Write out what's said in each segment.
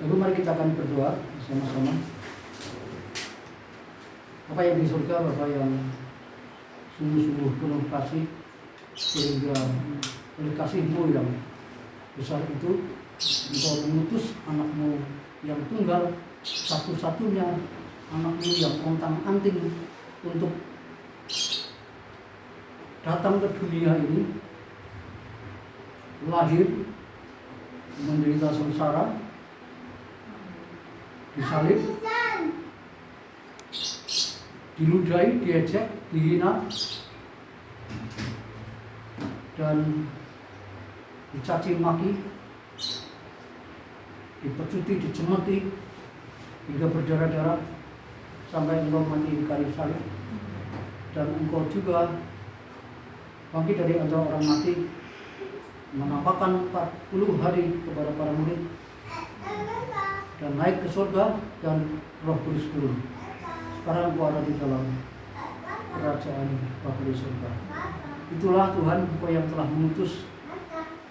Lalu mari kita akan berdoa bersama-sama. Bapa yang di surga, Bapa yang sungguh-sungguh penuh kasih, sehingga oleh kasih-Mu yang besar itu Engkau mengutus anak-Mu yang tunggal, satu-satunya anak-Mu yang ontang-anting untuk datang ke dunia ini, lahir, menderita sengsara, disalib, diludahi, diejek, dihina, dan dicaci maki, dipecuti, dicemeti, hingga berdarah-darah sampai Engkau mati di kayu salib. Dan Engkau juga bangkit dari antara orang mati, menampakkan 40 hari kepada para murid, dan naik ke surga, dan Roh Kudus turun. Sekarang Engkau ada di dalam kerajaan Bapa di surga. Itulah Tuhan, Engkau yang telah mengutus,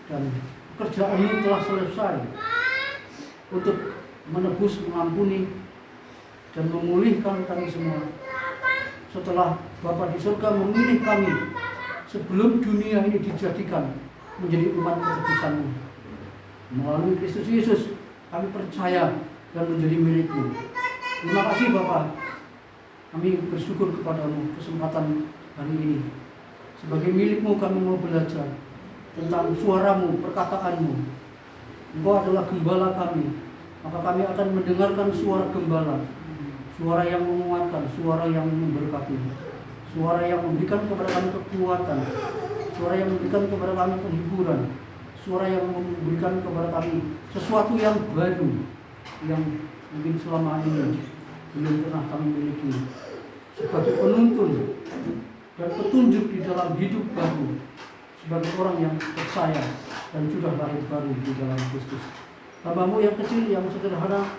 dan pekerjaan-Mu telah selesai untuk menebus, mengampuni, dan memulihkan kami semua. Setelah Bapa di surga memilih kami sebelum dunia ini dijadikan menjadi umat ketebusan-Mu, melalui Kristus Yesus kami percaya dan menjadi milik-Mu. Terima kasih Bapa. Kami bersyukur kepada-Mu kesempatan hari ini. Sebagai milik-Mu kami mau belajar tentang suara-Mu, perkataan-Mu. Engkau adalah gembala kami, maka kami akan mendengarkan suara gembala, suara yang menguatkan, suara yang memberkati, suara yang memberikan kepada kami kekuatan, suara yang memberikan kepada kami penghiburan, suara yang memberikan kepada kami sesuatu yang baru, yang mungkin selama ini belum pernah kami miliki, sebagai penuntun dan petunjuk di dalam hidup baru, sebagai orang yang percaya dan sudah lahir baru di dalam Kristus. Hamba-Mu yang kecil, yang sederhana,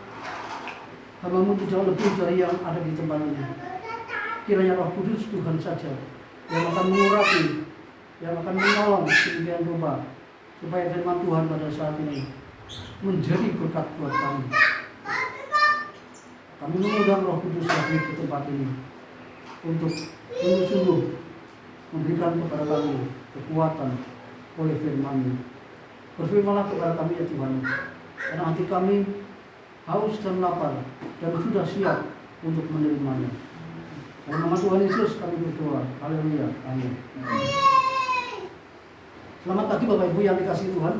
hamba-Mu tidak lebih dari yang ada di tempat ini. Kiranya Roh Kudus Tuhan saja yang akan mengurapi, yang akan menolong sedemikian rupa, supaya firman Tuhan pada saat ini menjadi berkat buat kami. Kami mengundang Roh Kudus hadir di tempat ini untuk sungguh-sungguh memberikan kepada kami kekuatan oleh firman-Mu. Berfirmanlah kepada kami ya Tuhan, karena hati kami haus dan lapar dan sudah siap untuk menerimanya. Dalam nama Tuhan Yesus kami berdoa. Haleluya. Amin. Selamat pagi Bapak Ibu yang dikasihi Tuhan.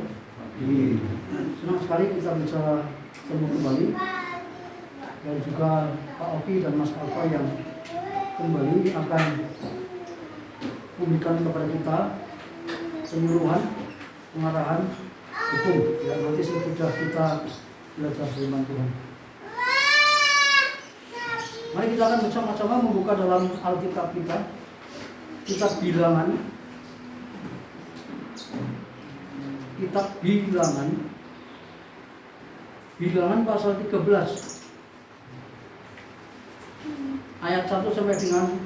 Senang sekali kita bisa bertemu kembali, dan juga Pak Oki dan Mas Alfa yang kembali akan memberikan kepada kita penyuluhan, pengarahan hukum yang nanti sudah kita belajar firman Tuhan. Mari kita akan bersama-sama membuka dalam Alkitab kita, kitab Bilangan, Bilangan pasal 13 ayat 1 sampai dengan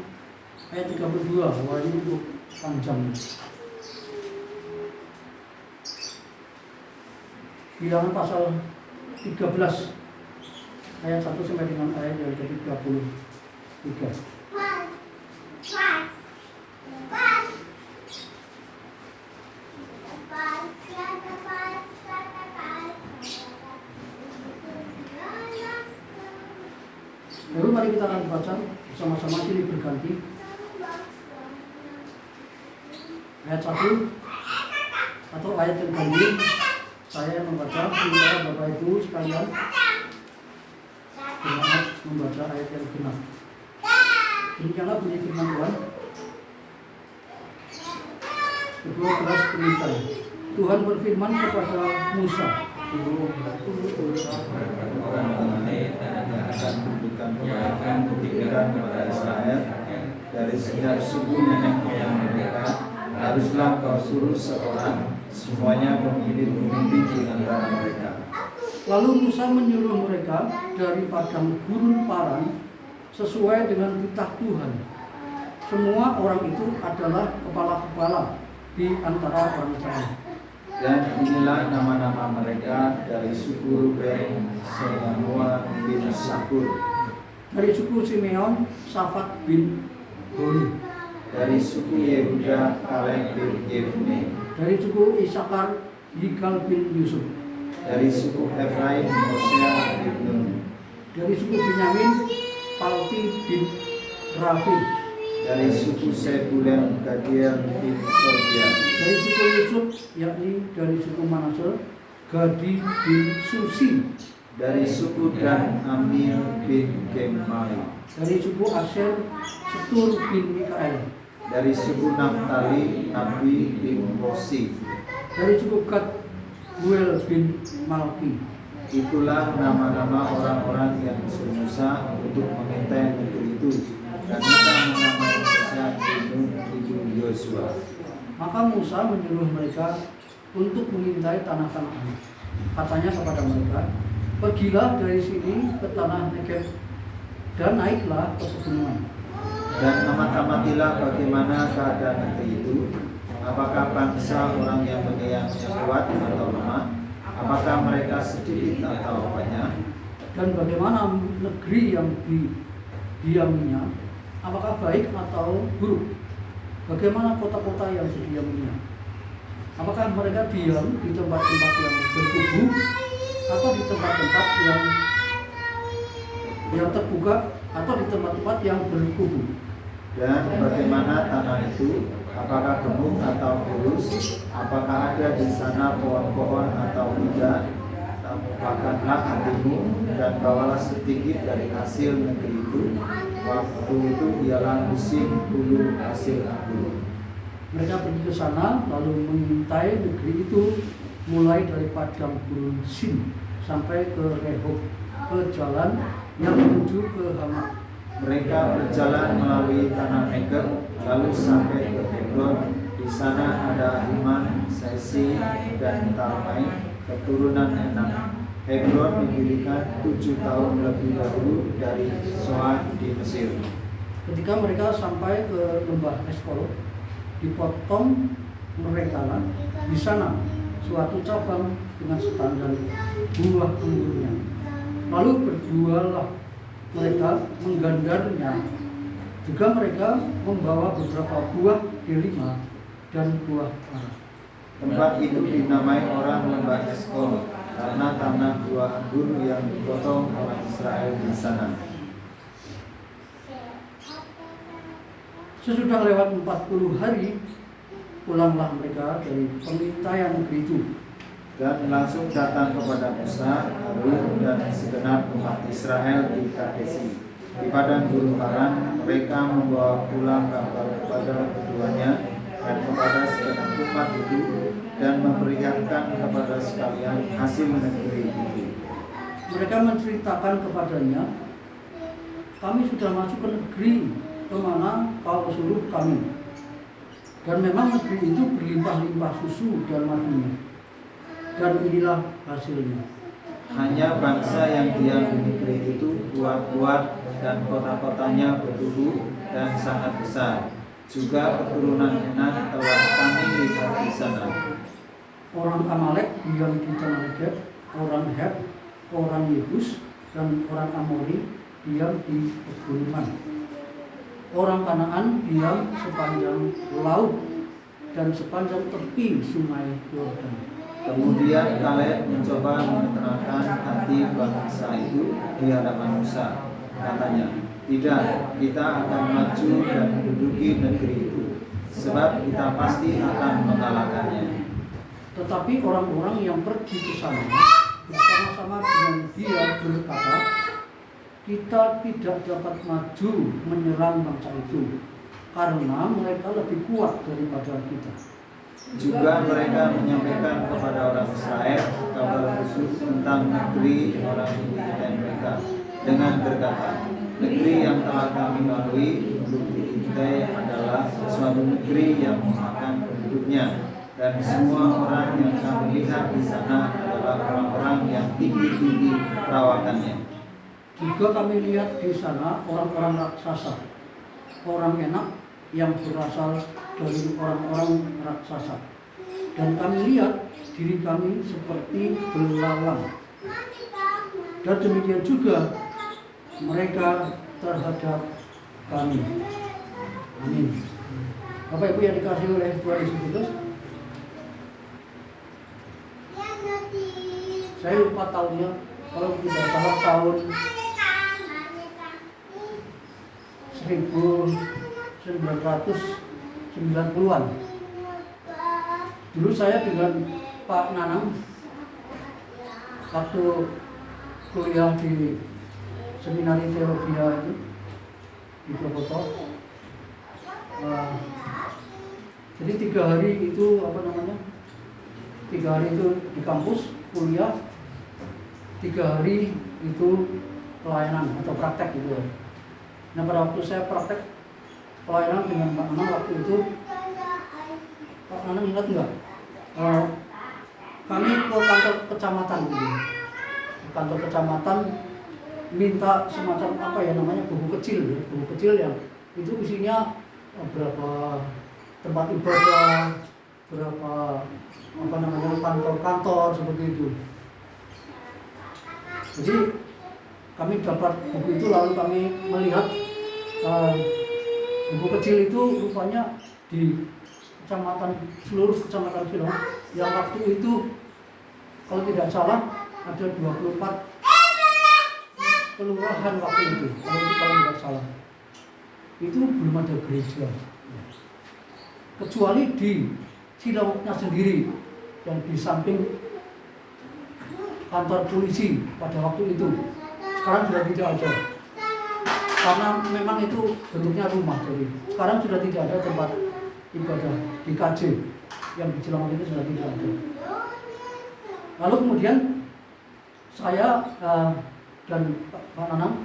ayat 32. Wah, ini untuk panjang. Bilangan pasal 13 ayat 1 sampai dengan ayat yang ke-33. Lalu mari kita akan baca bersama-sama, silih berganti. Ayat 1 atau ayat yang ganti, saya membaca, sementara Bapak Ibu sekalian bermanfaat membaca ayat yang genap. Demikianlah bunyi firman Tuhan. Kedua belas perintah. Tuhan berfirman kepada Musa, akan memberikan pendidikan kepada Israel dari sejak subuh nenek moyang mereka. Haruslah kau suruh seorang semuanya pemimpin di antara mereka. Lalu Musa menyuruh mereka dari padang gurun Paran sesuai dengan titah Tuhan. Semua orang itu adalah kepala-kepala di antara orang Israel. Dan inilah nama-nama mereka dari suku Ruben, Seyanua bin Sakur. Dari suku Simeon, Safat bin Hori. Dari suku Yehuda, Kaleb bin Yefune. Dari suku Isakar, Yikal bin Yusuf. Dari suku Efraim, Hosea bin Nun. Dari suku Benyamin, Palti bin Rafi. Dari suku Sebulen, Gadiel bin Sordia. Dari suku Yusuf, yakni dari suku Manase, Gadi bin Susi. Dari suku Dan, Amil bin Gemali. Dari suku Aser, Setur bin Mikael. Dari suku Naftali, Nabi bin Hosi. Dari suku Gad, Guel bin Malki. Itulah nama-nama orang-orang yang disuruh Musa untuk mengintai negeri itu. Dan Musa menamai Musa bin ibu Yosua. Maka Musa menyuruh mereka untuk mengintai tanah Kanaan. Katanya kepada mereka, pergilah dari sini ke tanah Negeb dan naiklah ke pegunungan. Dan amati-amatilah bagaimana keadaan negeri itu. Apakah bangsa orang yang mendiamnya kuat atau lemah? Apakah mereka sedikit atau banyak? Dan bagaimana negeri yang didiaminya, apakah baik atau buruk? Bagaimana kota-kota yang didiaminya? Apakah mereka diam di tempat-tempat yang berkubu atau di tempat-tempat yang terbuka atau di tempat-tempat yang berkubu? Dan bagaimana tanah itu? Apakah gemuk atau kurus? Apakah ada di sana pohon-pohon atau tidak? Tambahkanlah hatimu dan bawalah sedikit dari hasil negeri itu. Waktu itu ialah musim hulu hasil anggur. Mereka pergi ke sana lalu mengintai negeri itu mulai dari padang gurun Sin sampai ke Rehob, ke jalan yang menuju ke Hamat. Mereka berjalan melalui tanah Negeb lalu sampai ke Hebron. Di sana ada Ahiman, Sesi, dan Talmai, keturunan Enak. Hebron didirikan 7 tahun lebih dahulu dari Zoan di Mesir. Ketika mereka sampai ke lembah Eskol, dipotong mereka di sana suatu cabang dengan setandan buah anggurnya. Lalu berjualah mereka menggandarnya. Juga mereka membawa beberapa buah delima dan buah ara. Tempat itu dinamai orang lembah Eskol karena tanah buah anggur yang dipotong orang Israel di sana. Sesudah lewat 40 hari, pulanglah mereka dari pengintaian negeri itu. Dan langsung datang kepada Musa, Harun, dan segenap umat Israel di Kadesi. Di padang gurun Paran, mereka membawa pulang kabar kepada keduanya dan kepada segenap umat itu, dan memperlihatkan kepada sekalian hasil negeri itu. Mereka menceritakan kepadanya, kami sudah masuk ke negeri kemana kau suruh kami. Dan memang negeri itu berlimpah-limpah susu dan madunya. Dan inilah hasilnya. Hanya bangsa yang diam di negeri itu kuat-kuat dan kota-kotanya bertubuh dan sangat besar. Juga keturunan Enak telah kami lihat di sana. Orang Amalek diam di tanah Negeb, orang Het, orang Yebus, dan orang Amori diam di pegunungan. Orang Kanaan diam sepanjang laut dan sepanjang tepi sungai Yordan. Kemudian Kaleb mencoba menenangkan hati bangsa itu di hadapan Musa. Katanya, tidak, kita akan maju dan menduduki negeri itu, sebab kita pasti akan mengalahkannya. Tetapi orang-orang yang pergi ke sana bersama-sama dengan dia berkata, kita tidak dapat maju menyerang bangsa itu, karena mereka lebih kuat daripada kita. Juga mereka menyampaikan kepada orang Israel kabar khusus tentang negeri orang mengintai mereka dengan berkata, negeri yang telah kami lalui untuk diintai adalah suatu negeri yang memakan penduduknya, dan semua orang yang kami lihat di sana adalah orang-orang yang tinggi-tinggi perawakannya. Juga kami lihat di sana orang-orang raksasa, orang Enak yang berasal dari orang-orang raksasa. dan kami lihat diri kami seperti belalang. Dan demikian juga mereka terhadap kami. Amin. Bapak Ibu yang dikasihi oleh Tuhan Yesus Kristus, saya lupa tahunnya, kalau tidak salah tahun 1990-an. Dulu saya dengan Pak Nanang waktu kuliah di seminari teologi itu di Purwokerto. Jadi 3 hari itu 3 hari itu di kampus kuliah, 3 hari itu pelayanan atau praktek gitu. Nah pada waktu saya praktek pelayanan dengan Pak Nanang waktu itu, Pak Nanang ingat nggak? Kami ke kantor kecamatan gitu. Kantor kecamatan minta semacam buku kecil yang itu isinya berapa tempat ibadah, berapa kantor-kantor seperti itu. Jadi kami dapat buku itu, lalu kami melihat buku kecil itu rupanya di seluruh kecamatan Silong yang waktu itu kalau tidak salah ada 24 kelurahan waktu itu, kalau tidak salah. Itu belum ada gereja. Kecuali di Silongnya sendiri yang di samping kantor polisi pada waktu itu. Sekarang sudah tidak ada. Karena memang itu bentuknya rumah, jadi sekarang sudah tidak ada tempat ibadah di KJ yang di Cilangor itu sudah tidak ada. Lalu kemudian saya dan Pak Nanang,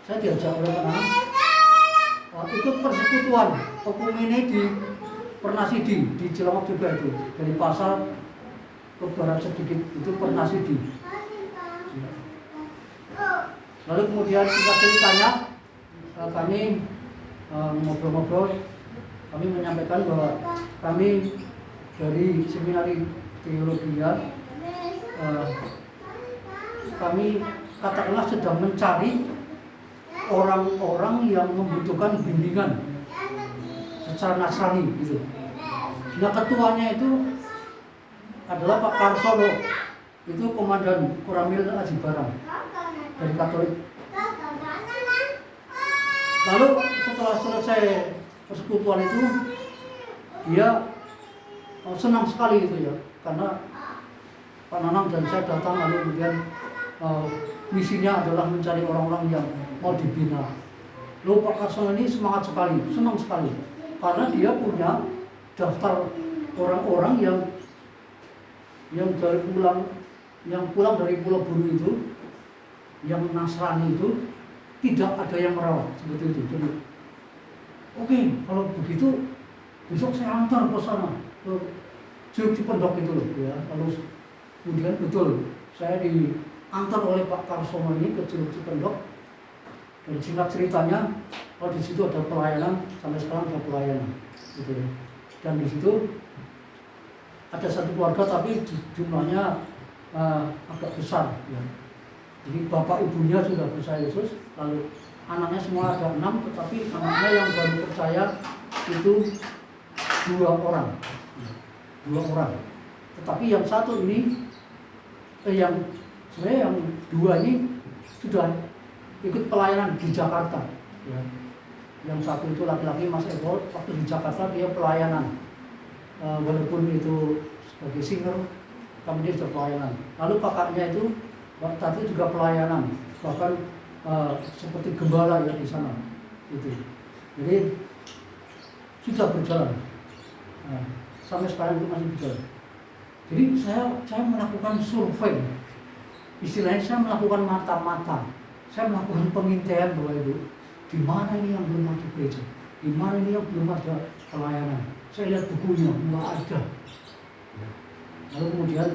saya diajak oleh Pak Nanang ikut persekutuan Okumene di Pernasidi di Cilangor juga itu, dari pasar ke barat sedikit itu Pernasidi. Lalu kemudian singkat ceritanya kami ngobrol-ngobrol, kami menyampaikan bahwa kami dari seminari teologi kami katakanlah sedang mencari orang-orang yang membutuhkan bimbingan secara nasrani gitu. Nah ketuanya itu adalah Pak Karsono, itu komandan Koramil Aji Barang dari Katolik. Lalu setelah selesai persekutuan itu, dia senang sekali gitu ya, karena Pak Nanang dan saya datang, lalu kemudian misinya adalah mencari orang-orang yang mau dibina. Lalu Pak Karsono ini semangat sekali, senang sekali, karena dia punya daftar orang-orang yang pulang dari Pulau Buru itu, yang Nasrani itu tidak ada yang merawat seperti itu. Jadi, oke, kalau begitu besok saya antar ke sana, ke Jeruk Cipendok itu loh ya. Lalu kemudian betul saya diantar oleh Pak Karsono ini ke Jeruk Cipendok. Dan singkat ceritanya, kalau di situ ada pelayanan, sampai sekarang ada pelayanan gitu ya. Dan di situ ada satu keluarga tapi jumlahnya agak besar ya. Jadi bapak ibunya sudah percaya Yesus, lalu anaknya semua ada 6, tetapi anaknya yang baru percaya itu 2 orang. Tetapi yang satu ini, yang 2 ini sudah ikut pelayanan di Jakarta. Ya. Yang satu itu laki-laki Mas Eko, waktu di Jakarta dia pelayanan, walaupun itu sebagai singer, kami dia sudah pelayanan. Lalu kakaknya itu tadi juga pelayanan, bahkan seperti gembala ya di sana. Gitu. Jadi sudah berjalan, sampai sekarang itu masih berjalan. Jadi saya melakukan survei, istilahnya saya melakukan mata-mata, saya melakukan pengintaian bahwa itu di mana ini yang belum ada gereja, di mana ini yang belum ada pelayanan. Saya lihat bukunya, nggak ada. Lalu kemudian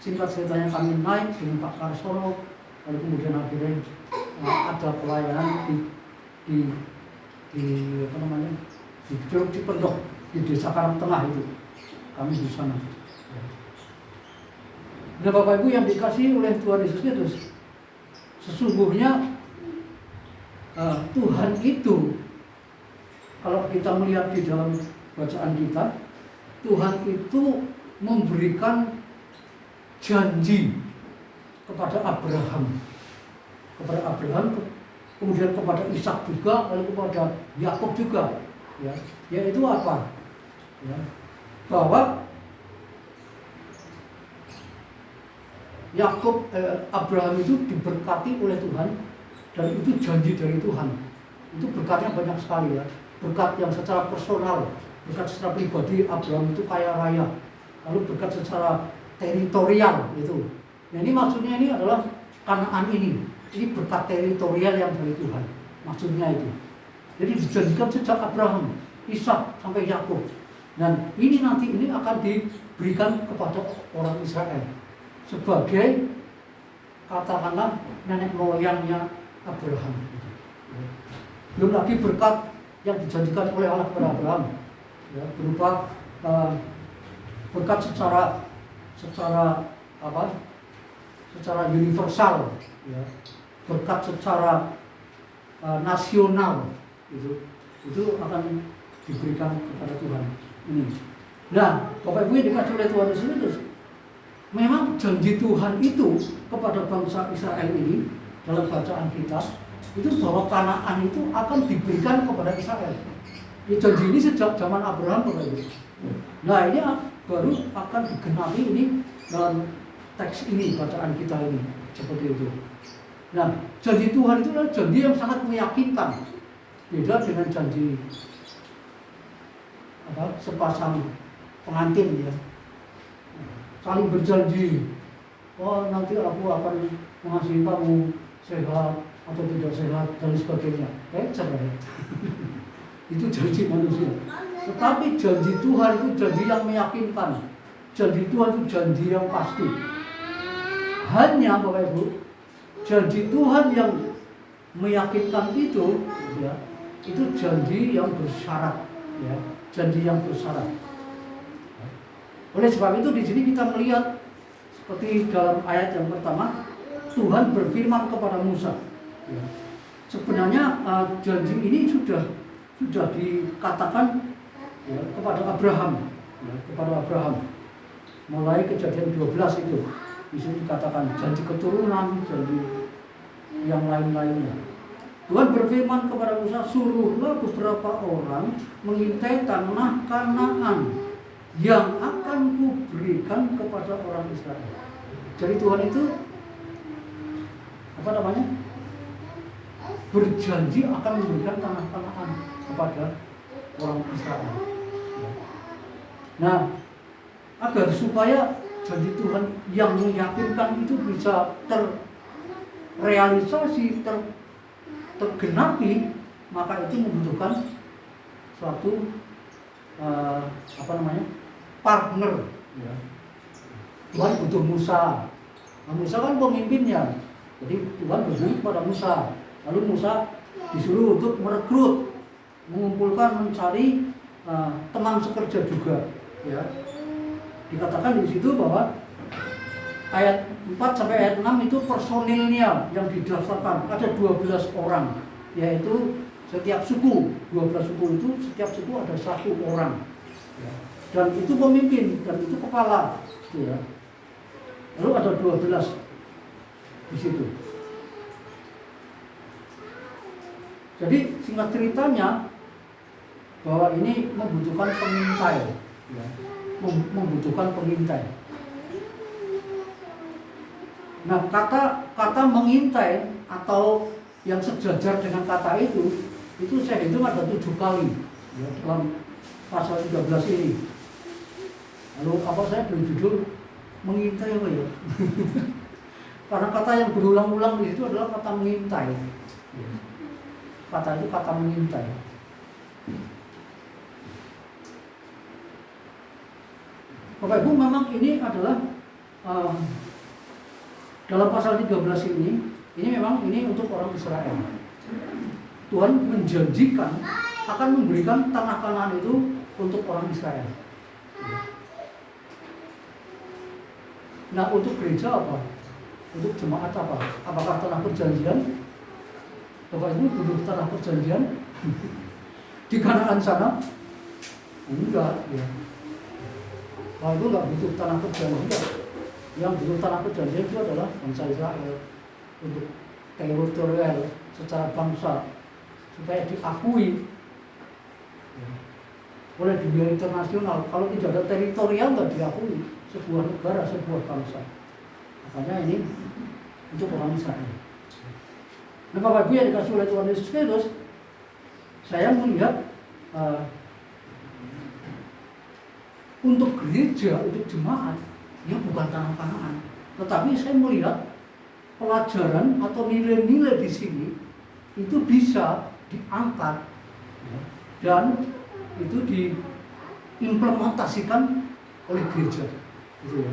singkat ceritanya kami naik dengan Pak Karsono, lalu kemudian akhirnya ada pelayanan di Jeruk Cipendok, di Desa Karangtengah itu. kami di sana. Nah Bapak Ibu yang dikasihi oleh Tuhan Yesus Kristus, sesungguhnya Tuhan itu, kalau kita melihat di dalam bacaan kita, Tuhan itu memberikan janji kepada Abraham, kemudian kepada Ishak juga, lalu kepada Yakub juga, ya, yaitu apa? Ya, bahwa Abraham itu diberkati oleh Tuhan, dan itu janji dari Tuhan. Itu berkatnya banyak sekali ya, berkat yang secara personal, berkat secara pribadi Abraham itu kaya raya, lalu berkat secara teritorial itu. Nah ini maksudnya ini adalah Kanaan ini berkat teritorial yang dari Tuhan, maksudnya itu. Jadi dijanjikan sejak Abraham, Ishak sampai Yakub. Dan ini nanti ini akan diberikan kepada orang Israel sebagai katakanlah nenek moyangnya Abraham. Belum lagi berkat yang dijanjikan oleh Allah kepada Abraham, ya, berupa berkat secara universal, ya, berkat secara nasional, itu akan diberikan kepada Tuhan ini. Nah, Bapak Ibu yang dikasih oleh Tuhan Yesus, memang janji Tuhan itu kepada bangsa Israel ini dalam bacaan kita itu bahwa Kanaan itu akan diberikan kepada Israel. Janji ini sejak zaman Abraham, Bapak Ibu. Nah ini baru akan digenapi ini dalam teks ini, bacaan kita ini, seperti itu. Nah, janji Tuhan itu adalah janji yang sangat meyakinkan, beda dengan janji sepasang pengantin ya, saling berjanji, oh nanti aku akan mengasihi kamu, sehat atau tidak sehat dan sebagainya. Cerai. Itu janji manusia. Tetapi janji Tuhan itu janji yang meyakinkan. Janji Tuhan itu janji yang pasti. Hanya Bapak Ibu, janji Tuhan yang meyakinkan itu, ya, itu janji yang bersyarat, ya, janji yang bersyarat. Oleh sebab itu di sini kita melihat seperti dalam ayat yang pertama, Tuhan berfirman kepada Musa. Ya. Sebenarnya janji ini sudah dikatakan ya, kepada Abraham, ya, kepada Abraham. Mulai Kejadian 12 itu. Di sini dikatakan janji keturunan, janji yang lain-lainnya. Tuhan berfirman kepada Musa, suruhlah beberapa orang mengintai tanah Kanaan yang akan kuberikan kepada orang Israel. Jadi Tuhan itu berjanji akan memberikan tanah Kanaan kepada orang Israel. Nah, agar supaya janji Tuhan yang meyakinkan itu bisa terrealisasi, tergenapi, maka itu membutuhkan suatu partner. Ya. Tuhan butuh Musa. Nah, Musa kan pemimpinnya. Jadi Tuhan berjanji kepada Musa. Lalu Musa disuruh untuk merekrut, mengumpulkan, mencari teman sekerja juga. Ya. Dikatakan di situ bahwa ayat 4 sampai ayat 6 itu personilnya yang didaftarkan ada 12 orang, yaitu setiap suku, 12 suku itu setiap suku ada 1 orang. Ya. Dan itu pemimpin dan itu kepala, gitu ya. Lalu ada 12 di situ. Jadi singkat ceritanya bahwa ini membutuhkan pengintai, ya. Membutuhkan pengintai. Nah, kata mengintai atau yang sejajar dengan kata itu saya hitung ada 7 kali ya, dalam pasal 13 ini. Lalu saya beri judul mengintai apa ya? Karena kata yang berulang-ulang di situ adalah kata mengintai. Kata itu kata mengintai. Bapak Ibu, memang ini adalah dalam pasal 13 ini memang ini untuk orang Israel. Tuhan menjanjikan akan memberikan tanah Kanaan itu untuk orang Israel. Nah, untuk gereja apa? Untuk jemaat apa? Apakah tanah perjanjian? Bapak Ibu butuh tanah perjanjian di Kanaan sana? Enggak, ya. Bapak Ibu enggak butuh tanah perjanjian. Yang butuh tanah perjanjian itu adalah bangsa Israel untuk teritorial secara bangsa supaya diakui oleh dunia internasional. Kalau tidak ada teritorial nggak diakui sebuah negara, sebuah bangsa. Makanya ini untuk orang Israel. Nah, Bapak Ibu yang dikasih oleh Tuhan Yesus Kristus, saya melihat untuk gereja, untuk jemaat, ya bukan tanah Kanaan, tetapi saya melihat pelajaran atau nilai-nilai di sini itu bisa diangkat dan itu diimplementasikan oleh gereja, gitu ya.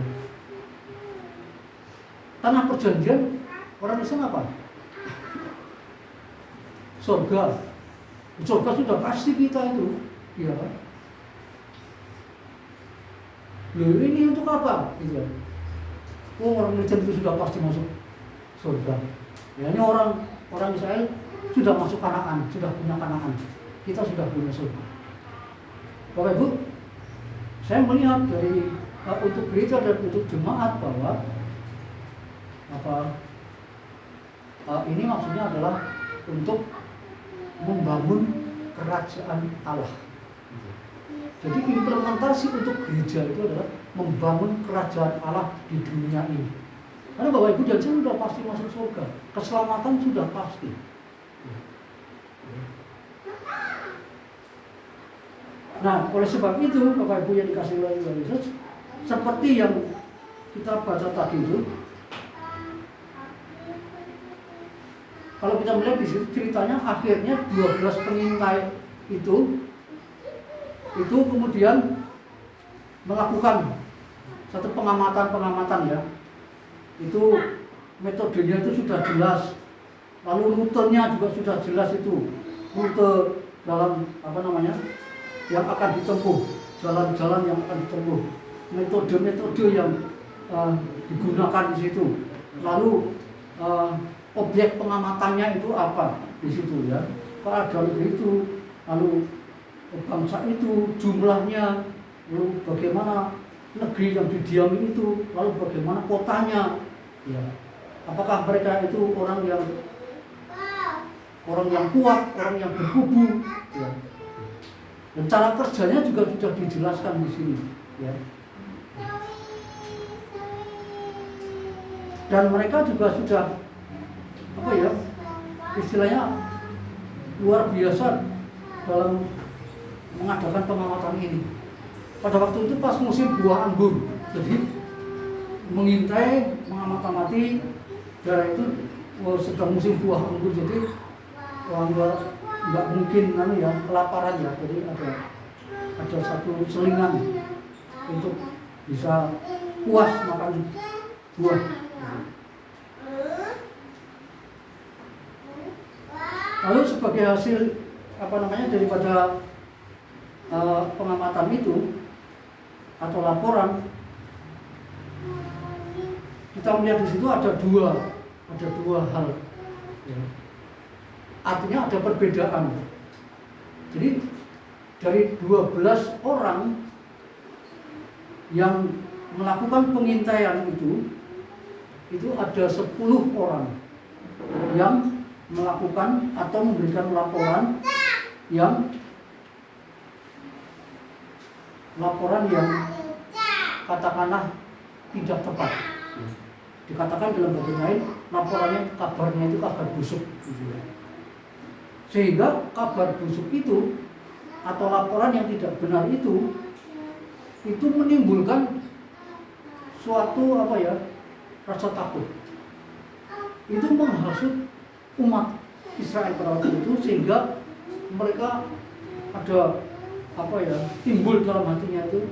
Tanah perjanjian orang Islam apa? Surga. Surga sudah pasti kita itu, ya. Loh, ini untuk apa? Gitu. Oh, orang Kristen itu sudah pasti masuk surga. Ya, ini orang Israel sudah masuk Kanaan, sudah punya Kanaan. Kita sudah punya surga. Bapak Ibu, saya melihat dari untuk gereja dan untuk jemaat bahwa ini maksudnya adalah untuk membangun kerajaan Allah. Jadi implementasi untuk gereja itu adalah membangun kerajaan Allah di dunia ini. Karena Bapak Ibu dan saya sudah pasti masuk surga, keselamatan sudah pasti. Nah, oleh sebab itu Bapak Ibu yang dikasih oleh Tuhan Yesus, seperti yang kita baca tadi itu, kalau kita melihat di situ ceritanya akhirnya 12 pengintai itu kemudian melakukan satu pengamatan ya. Itu metodenya itu sudah jelas, lalu rutenya juga sudah jelas, itu rute dalam yang akan ditempuh, jalan-jalan yang akan ditempuh, metode-metode yang digunakan di situ, lalu objek pengamatannya itu apa di situ ya, pada negeri itu, lalu bangsa itu jumlahnya, lalu bagaimana negeri yang didiami itu, lalu bagaimana kotanya, ya, apakah mereka itu orang yang kuat, orang yang berkubu, ya. Dan cara kerjanya juga sudah dijelaskan di sini, ya. Dan mereka juga sudah istilahnya luar biasa dalam mengadakan pengamatan ini. Pada waktu itu pas musim buah anggur, jadi mengintai, mengamati daerah itu sedang musim buah anggur, jadi nggak mungkin kelaparan ya, jadi ada satu selingan untuk bisa puas makan buah. Lalu sebagai hasil daripada pengamatan itu atau laporan, kita melihat di situ ada dua hal. Ya. Artinya ada perbedaan. Jadi dari 12 orang yang melakukan pengintaian itu ada 10 orang yang melakukan atau memberikan laporan yang katakanlah tidak tepat. Dikatakan dalam bahasa lain, laporannya, kabarnya itu kabar busuk, gitu ya. Sehingga kabar busuk itu atau laporan yang tidak benar itu menimbulkan suatu rasa takut. Itu menghasut umat Israel pada waktu itu, sehingga mereka ada timbul dalam hatinya itu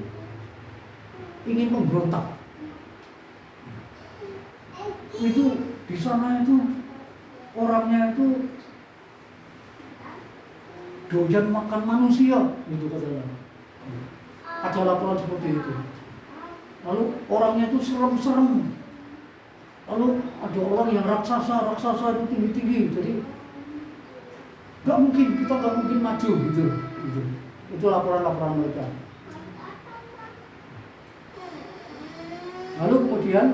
ingin memberontak. Itu di sana itu orangnya itu doyan makan manusia, gitu katanya. Ada laporan seperti itu. Lalu orangnya itu serem-serem. Lalu ada orang yang raksasa itu tinggi-tinggi. Jadi nggak mungkin maju gitu. Itu laporan-laporan mereka. Lalu kemudian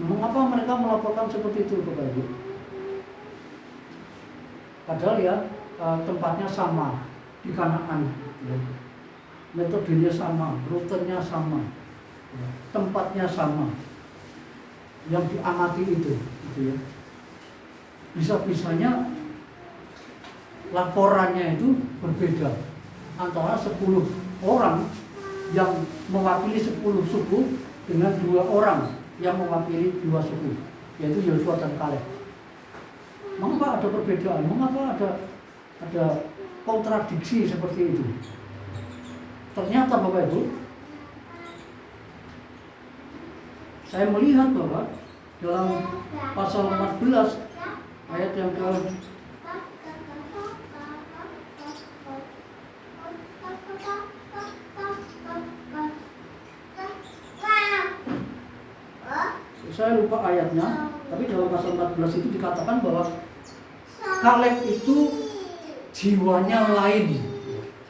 mengapa mereka melaporkan seperti itu Bapak Ibu? Padahal ya tempatnya sama di Kanaan, ya. Metodenya sama, rutenya sama, ya. Tempatnya sama, yang diamati itu ya. Bisa-bisanya laporannya itu berbeda antara 10 orang yang mewakili 10 suku dengan 2 orang yang mewakili 2 suku, yaitu Yosua dan Kaleb. Mengapa ada perbedaan? Mengapa ada kontradiksi seperti itu? Ternyata Bapak Ibu, saya melihat bahwa dalam pasal 14 ayat yang ke saya lupa ayatnya, tapi dalam pasal 14 itu dikatakan bahwa Kaleb itu jiwanya lain.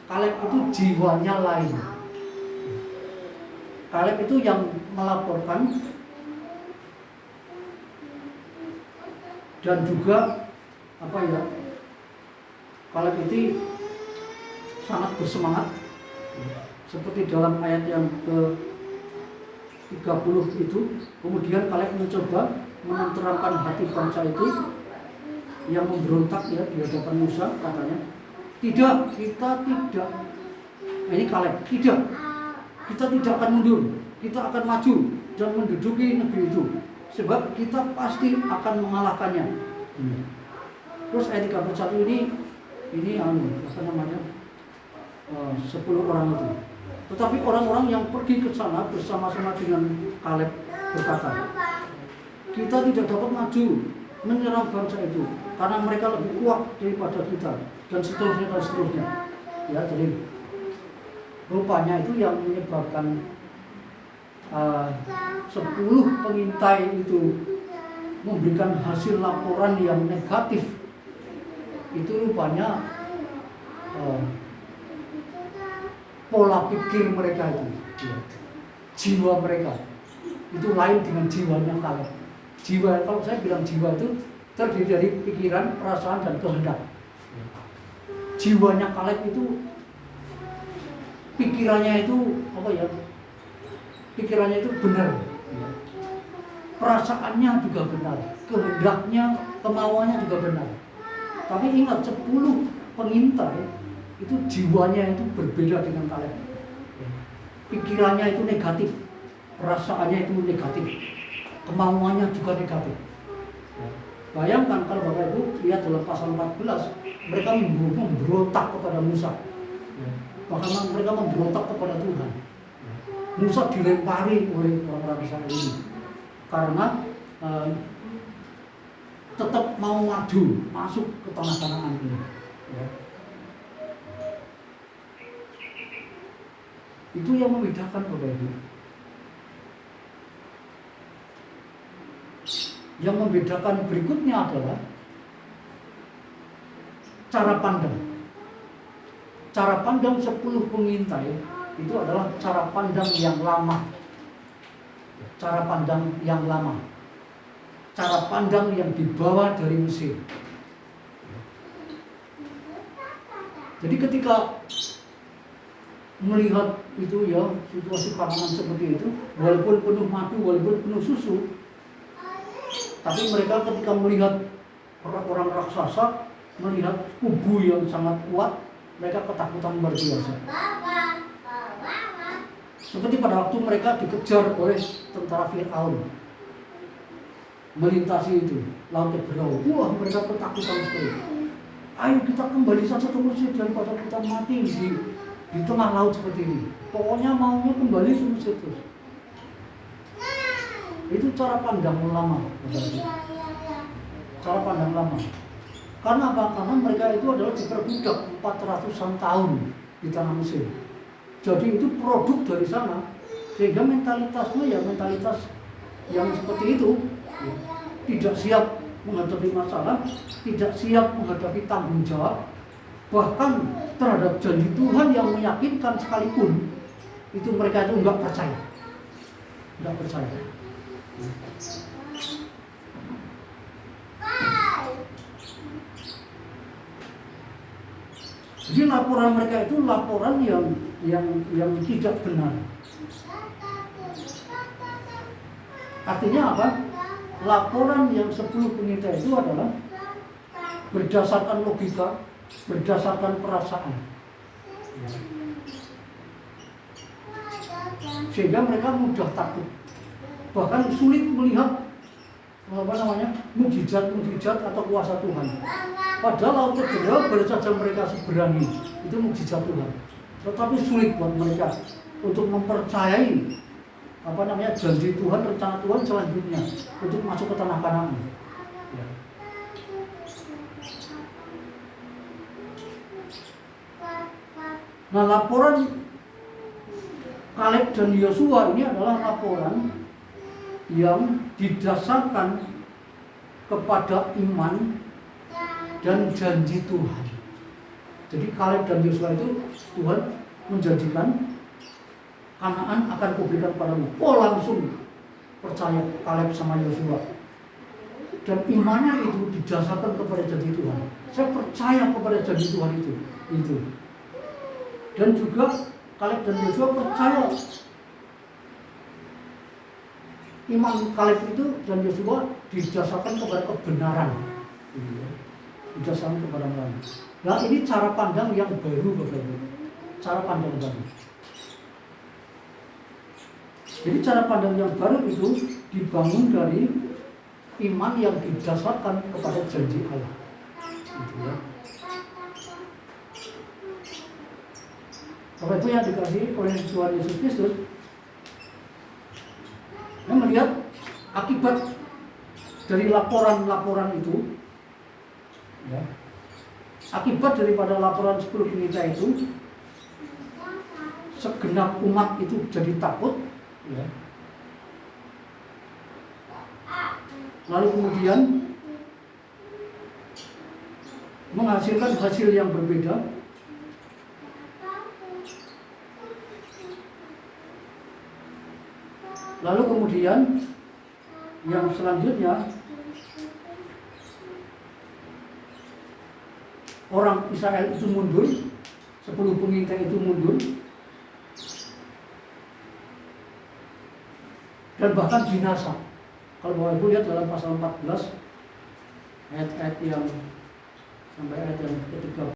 Kaleb itu jiwanya lain. Kaleb itu yang melaporkan dan juga Kaleb itu sangat bersemangat seperti dalam ayat yang ke 30 itu. Kemudian Kaleb mencoba menenteramkan hati bangsa itu yang memberontak ya di hadapan Musa, katanya, tidak, kita tidak, ini Kaleb, tidak, kita tidak akan mundur, kita akan maju dan menduduki negeri itu, sebab kita pasti akan mengalahkannya. Terus ayat 31 ini 10 orang itu. Tetapi orang-orang yang pergi ke sana bersama-sama dengan Kaleb berkata, kita tidak dapat maju menyerang bangsa itu karena mereka lebih kuat daripada kita, dan seterusnya. Ya, jadi rupanya itu yang menyebabkan 10 pengintai itu memberikan hasil laporan yang negatif. Itu rupanya pola pikir mereka itu, ya. Jiwa mereka itu lain dengan jiwanya Kaleb. Jiwa, kalau saya bilang jiwa itu terdiri dari pikiran, perasaan, dan kehendak. Jiwanya Kaleb itu pikirannya itu pikirannya itu benar, perasaannya juga benar, kehendaknya, kemauannya juga benar. Tapi ingat, 10 pengintai itu jiwanya itu berbeda dengan Kaleb. Pikirannya itu negatif, perasaannya itu negatif, kemauannya juga negatif. Bayangkan kalau Bapak Ibu lihat dalam pasal 14, mereka memberontak kepada Musa, bahkan mereka memberontak kepada Tuhan. Musa dilempari oleh orang-orang Israel ini karena tetap mau maju masuk ke tanah Kanaan ini. Itu yang membedakan Bapak Ibu. Yang membedakan berikutnya adalah cara pandang. Cara pandang 10 pengintai itu adalah cara pandang yang lama. Cara pandang yang lama. Cara pandang yang dibawa dari Mesir. Jadi ketika melihat itu ya, situasi Kanaan seperti itu, walaupun penuh madu, walaupun penuh susu, tapi mereka ketika melihat orang-orang raksasa, melihat kubu yang sangat kuat, mereka ketakutan luar biasa. Seperti pada waktu mereka dikejar oleh tentara Fir'aun, melintasi itu laut Tebrau. Wah, mereka ketakutan sekali. Ayo kita kembali saja ke Mesir daripada kita mati di tengah laut seperti ini. Pokoknya maunya kembali ke Mesir terus. Itu cara pandang lama. Cara pandang lama. Karena apa? Karena mereka itu adalah diperbudak 400-an tahun di tanah Mesir. Jadi itu produk dari sana. Sehingga mentalitasnya ya mentalitas yang seperti itu, ya. Tidak siap menghadapi masalah, tidak siap menghadapi tanggung jawab, bahkan terhadap janji Tuhan yang meyakinkan sekalipun, itu mereka itu enggak percaya. Enggak percaya. Jadi laporan mereka itu laporan yang tidak benar. Artinya apa? Laporan yang 10 pengintai itu adalah berdasarkan logika, berdasarkan perasaan. Sehingga mereka mudah takut. Bahkan sulit melihat mukjizat atau kuasa Tuhan. Padahal laut terjal baru saja mereka berani, itu mukjizat Tuhan. Tetapi sulit buat mereka untuk mempercayai janji Tuhan, rencana Tuhan selanjutnya untuk masuk ke tanah Kanaan. Ya. Nah, laporan Kaleb dan Yosua ini adalah laporan yang didasarkan kepada iman dan janji Tuhan. Jadi Kaleb dan Yosua itu Tuhan menjanjikan Kanaan akan kuberikan padamu. Oh, langsung percaya Kaleb sama Yosua. Dan imannya itu didasarkan kepada janji Tuhan. Saya percaya kepada janji Tuhan itu. Dan juga Kaleb dan Yosua percaya iman Kaleb itu dan Yosua didasarkan kepada kebenaran. Didasarkan kepada kebenaran. Nah, ini cara pandang yang baru, Bapak-Ibu. Cara pandang baru. Jadi cara pandang yang baru itu dibangun dari iman yang didasarkan kepada janji Allah. Gitu ya. Bapak Ibu yang dikasihi oleh Tuhan Yesus Kristus, yang melihat akibat dari laporan-laporan itu, ya, akibat daripada laporan 10 pengintai itu, segenap umat itu jadi takut, ya. Lalu kemudian menghasilkan hasil yang berbeda. Lalu kemudian yang selanjutnya orang Israel itu mundur, 10 pengintai itu mundur, dan bahkan binasa. Kalau Bapak Ibu lihat dalam pasal 14 ayat-ayat yang sampai ayat yang ketiga.